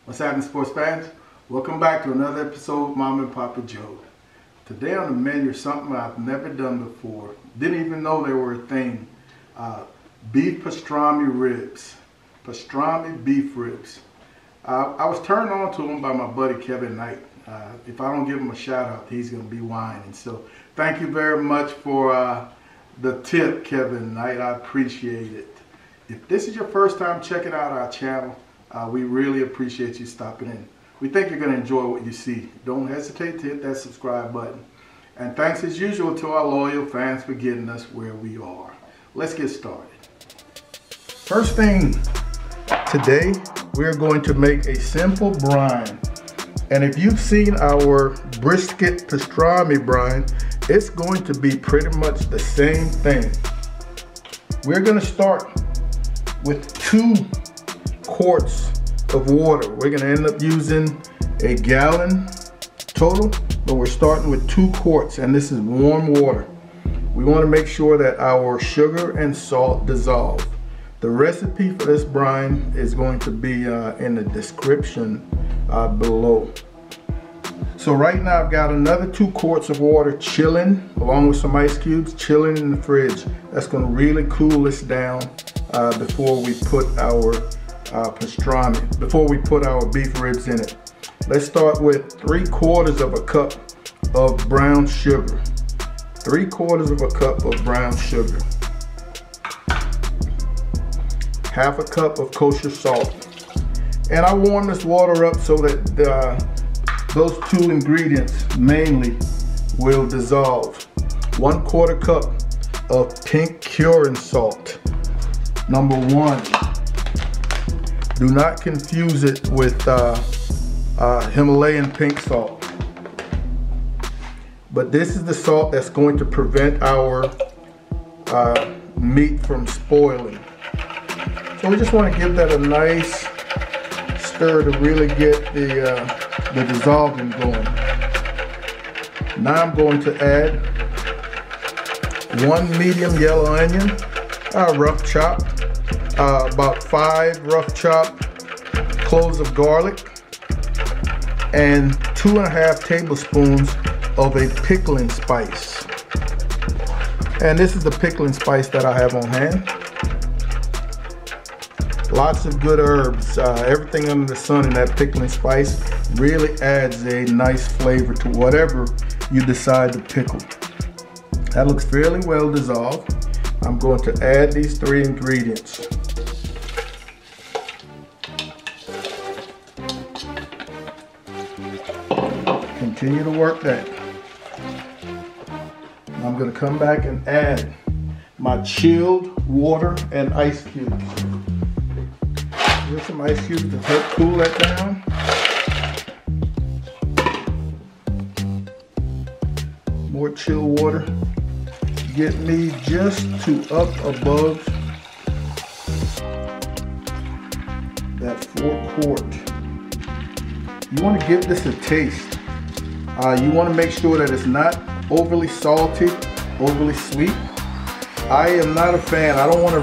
What's happening, sports fans? Welcome back to another episode of Mom and Papa Joe. Today on the menu is something I've never done before. Didn't even know they were a thing. Beef pastrami ribs. Pastrami beef ribs. I was turned on to them by my buddy Kevin Knight. If I don't give him a shout out, he's going to be whining. So thank you very much for the tip, Kevin Knight. I appreciate it. If this is your first time checking out our channel, we really appreciate you stopping in. We think you're going to enjoy what you see. Don't hesitate to hit that subscribe button. And thanks as usual to our loyal fans for getting us where we are. Let's get started. First thing today, we're going to make a simple brine. And if you've seen our brisket pastrami brine, it's going to be pretty much the same thing. We're going to start with 2 quarts of water. We're going to end up using a gallon total, but we're starting with 2 quarts, and this is warm water. We want to make sure that our sugar and salt dissolve. The recipe for this brine is going to be in the description below. So right now I've got another 2 quarts of water chilling, along with some ice cubes, chilling in the fridge. That's going to really cool this down before we put our pastrami, before we put our beef ribs in it. Let's start with 3/4 of a cup of brown sugar. 3/4 of a cup of brown sugar. 1/2 cup of kosher salt. And I warm this water up so that those 2 ingredients mainly will dissolve. 1/4 cup of pink curing salt. Number 1. Do not confuse it with Himalayan pink salt. But this is the salt that's going to prevent our meat from spoiling. So we just want to give that a nice stir to really get the dissolving going. Now I'm going to add 1 medium yellow onion, rough chop, about 5 rough chopped cloves of garlic, and 2.5 tablespoons of a pickling spice. And this is the pickling spice that I have on hand. Lots of good herbs, everything under the sun in that pickling spice really adds a nice flavor to whatever you decide to pickle. That looks fairly well dissolved. I'm going to add these 3 ingredients. Continue to work that. I'm going to come back and add my chilled water and ice cubes. Here's some ice cubes to help cool that down. More chilled water. Get me just to up above that 4/4. You want to give this a taste. You want to make sure that it's not overly salty, overly sweet. I am not a fan. I don't want to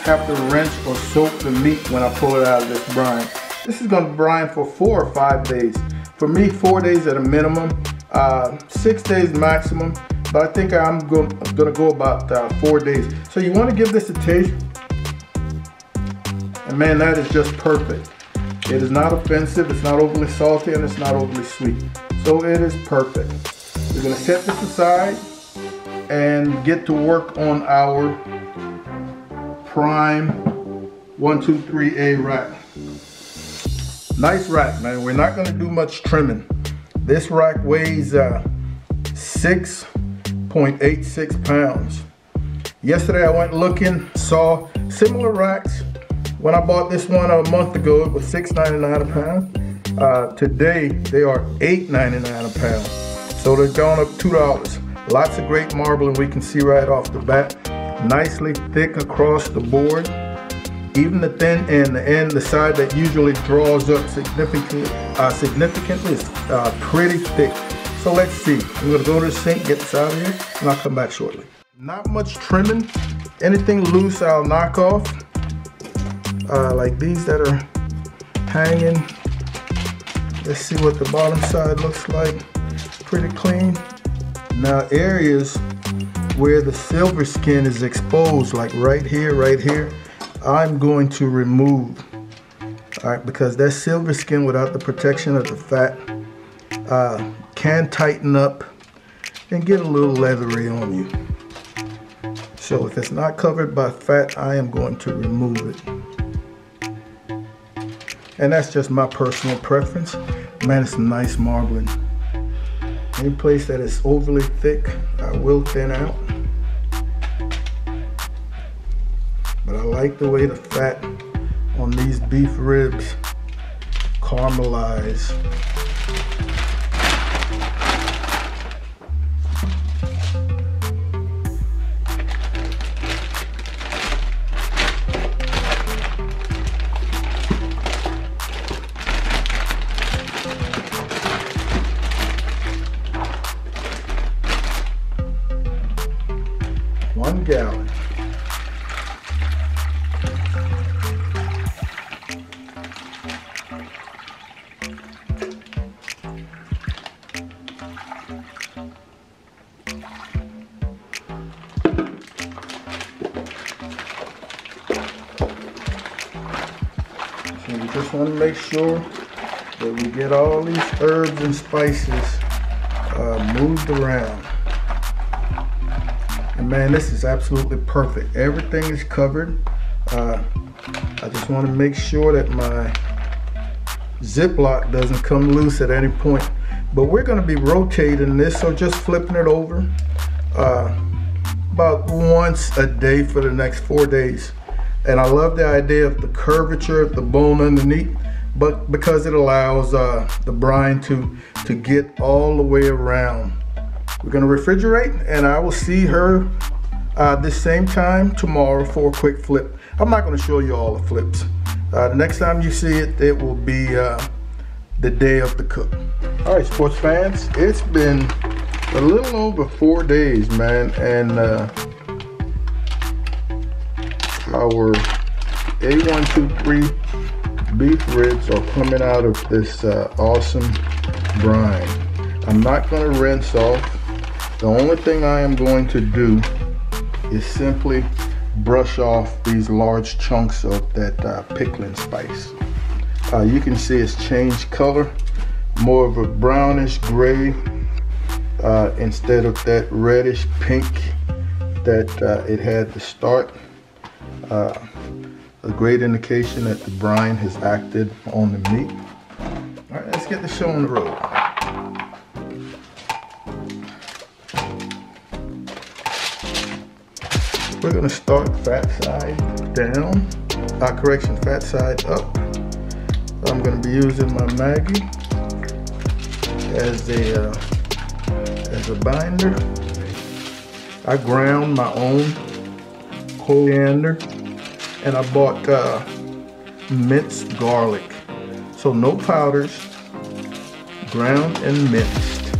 have to rinse or soak the meat when I pull it out of this brine. This is going to brine for 4 or 5 days. For me, 4 days at a minimum, 6 days maximum. But I think I'm going to go about 4 days. So you want to give this a taste. And man, that is just perfect. It is not offensive, it's not overly salty, and it's not overly sweet. So it is perfect. We're going to set this aside and get to work on our prime 123A rack. Nice rack, man. We're not going to do much trimming. This rack weighs 6.86 pounds. Yesterday I went looking, saw similar racks. When I bought this one a month ago, it was $6.99 a pound. Today they are $8.99 a pound. So they've gone up $2. Lots of great marbling we can see right off the bat. Nicely thick across the board. Even the thin end, the side that usually draws up significantly is pretty thick. So let's see. I'm gonna go to the sink, get this out of here, and I'll come back shortly. Not much trimming. Anything loose I'll knock off. Like these that are hanging, Let's see what the bottom side looks like. Pretty clean. Now areas where the silver skin is exposed, like right here, I'm going to remove. All right, because that silver skin without the protection of the fat can tighten up and get a little leathery on you. So if it's not covered by fat, I am going to remove it. And that's just my personal preference. Man, it's nice marbling. Any place that is overly thick, I will thin out. But I like the way the fat on these beef ribs caramelize. One gallon. So we just want to make sure that we get all these herbs and spices moved around. And man, this is absolutely perfect. Everything is covered. I just want to make sure that my Ziploc doesn't come loose at any point. But we're going to be rotating this, so just flipping it over about once a day for the next 4 days. And I love the idea of the curvature of the bone underneath, but because it allows the brine to get all the way around. We're going to refrigerate, and I will see her this same time tomorrow for a quick flip. I'm not going to show you all the flips. The next time you see it, it will be the day of the cook. All right, sports fans, it's been a little over 4 days, man, and our A123 beef ribs are coming out of this awesome brine. I'm not going to rinse off. The only thing I am going to do is simply brush off these large chunks of that pickling spice. You can see it's changed color, more of a brownish gray instead of that reddish pink that it had to start. A great indication that the brine has acted on the meat. All right, let's get the show on the road. We're gonna start fat side down, fat side up. I'm gonna be using my Maggi as a binder. I ground my own coriander, and I bought minced garlic. So no powders, ground and minced.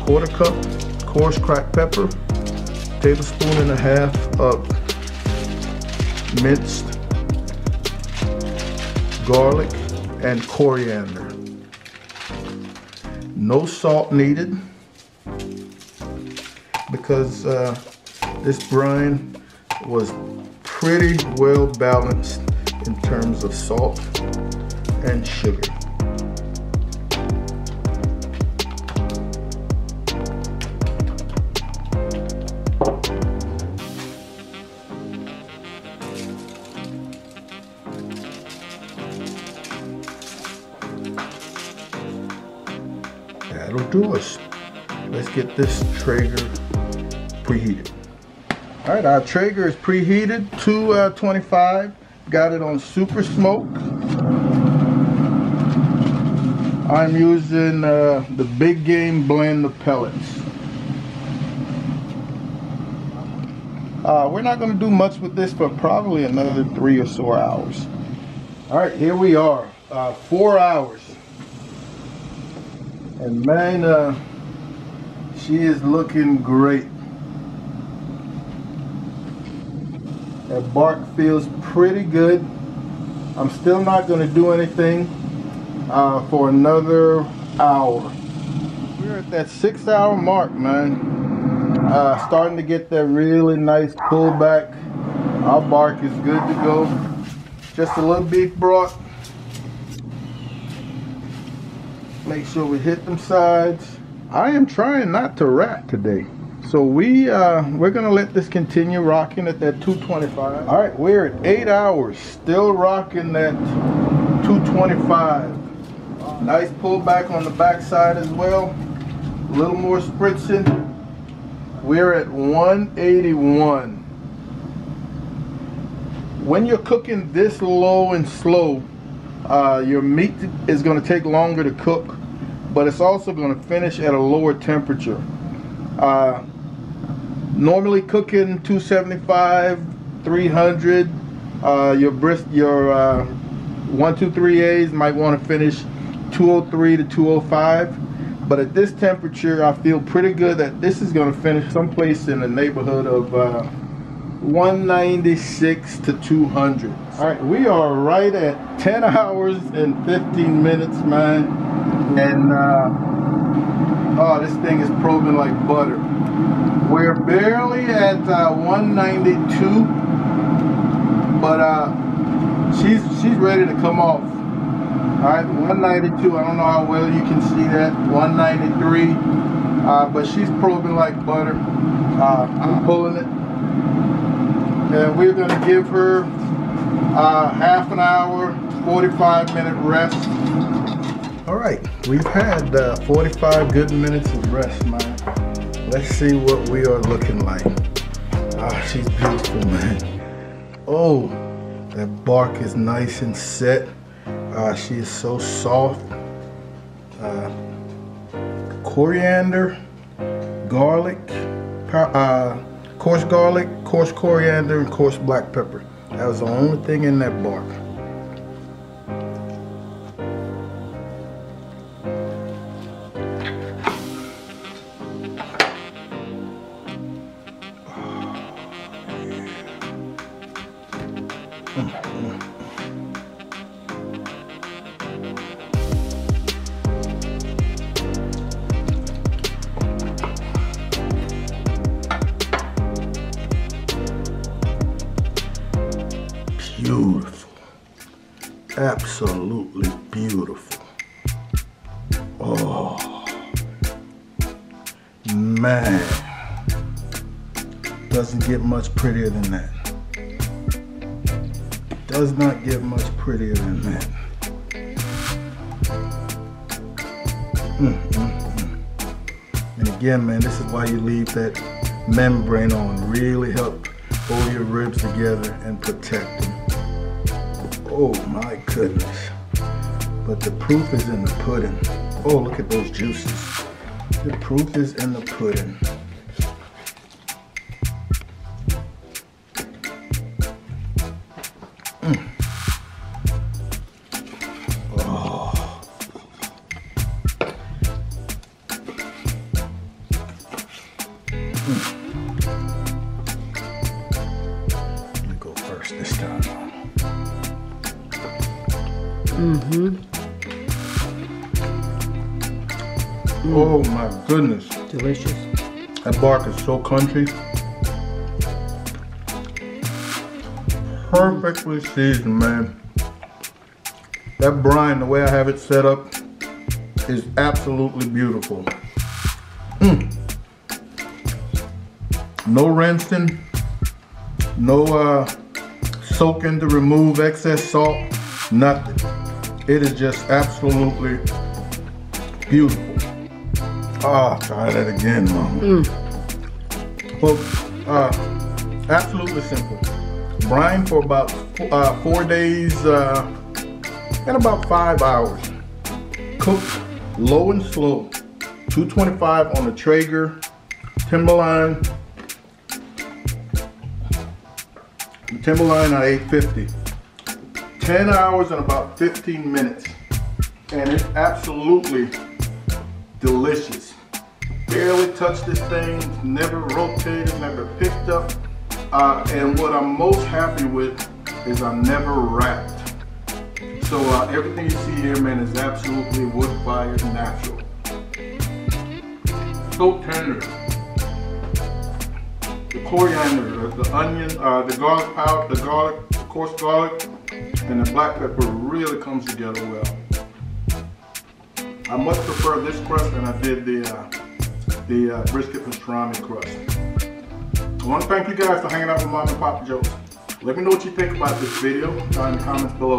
1/4 cup coarse cracked pepper, 1.5 tablespoons of minced garlic and coriander. No salt needed because this brine was pretty well balanced in terms of salt and sugar. That'll do us. Let's get this Traeger preheated. All right, our Traeger is preheated to 25. Got it on super smoke. I'm using the Big Game blend of pellets. We're not going to do much with this for probably another 3 or so hours. All right, here we are, 4 hours. And man, she is looking great. That bark feels pretty good. I'm still not going to do anything for another hour. We're at that 6-hour mark, man. Starting to get that really nice pullback. Our bark is good to go. Just a little beef broth. Make sure we hit them sides. I am trying not to rat today. So we're gonna let this continue rocking at that 225. All right, we're at 8 hours, still rocking that 225. Nice pullback on the back side as well. A little more spritzing. We're at 181. When you're cooking this low and slow, your meat is going to take longer to cook, but it's also going to finish at a lower temperature. Normally cooking 275, 300. Your 123As might want to finish 203 to 205. But at this temperature, I feel pretty good that this is going to finish someplace in the neighborhood of 196 to 200. All right, we are right at 10 hours and 15 minutes, man. And oh, this thing is probing like butter. We're barely at 192, but she's ready to come off. All right, 192. I don't know how well you can see that. 193, but she's probing like butter. I'm pulling it, and we're going to give her half an hour, 45-minute rest. All right, we've had 45 good minutes of rest, man. Let's see what we are looking like. Ah, she's beautiful, man. Oh, that bark is nice and set. She is so soft. Coriander, garlic, coarse garlic, coarse coriander, and coarse black pepper. That was the only thing in that bark. Beautiful, absolutely beautiful. Oh man, doesn't get much prettier than that. Does not get much prettier than that. And again, man, this is why you leave that membrane on. Really help hold your ribs together and protect them. Oh my goodness. But the proof is in the pudding. Oh, look at those juices. The proof is in the pudding. Oh. Let me go first this time. Oh my goodness. Delicious. That bark is so crunchy. Perfectly seasoned, man. That brine, the way I have it set up, is absolutely beautiful. No rinsing, no soaking to remove excess salt, nothing. It is just absolutely beautiful. Ah, try that again, Mama. Well, absolutely simple. Brine for about 4 days and about 5 hours. Cooked low and slow. 225 on the Traeger, Timberline. Timberline at 850. 10 hours and about 15 minutes. And it's absolutely delicious. Barely touched this thing, never rotated, never picked up. And what I'm most happy with is I never wrapped. So everything you see here, man, is absolutely wood-fired natural. So tender. The coriander, the onion, the garlic powder, the coarse garlic, and the black pepper really comes together well. I much prefer this crust than I did the brisket pastrami crust. I want to thank you guys for hanging out with Mom and Papa Joe's. Let me know what you think about this video in the comments below.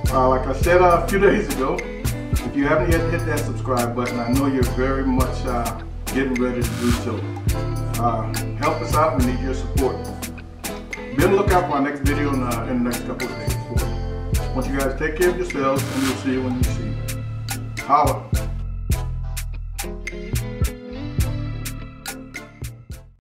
Like I said a few days ago, if you haven't yet hit that subscribe button, I know you're very much getting ready to do so. Help us out, we need your support. Be on the lookout for our next video in the next couple of days. I want you guys to take care of yourselves, and we'll see you when you see. Holla.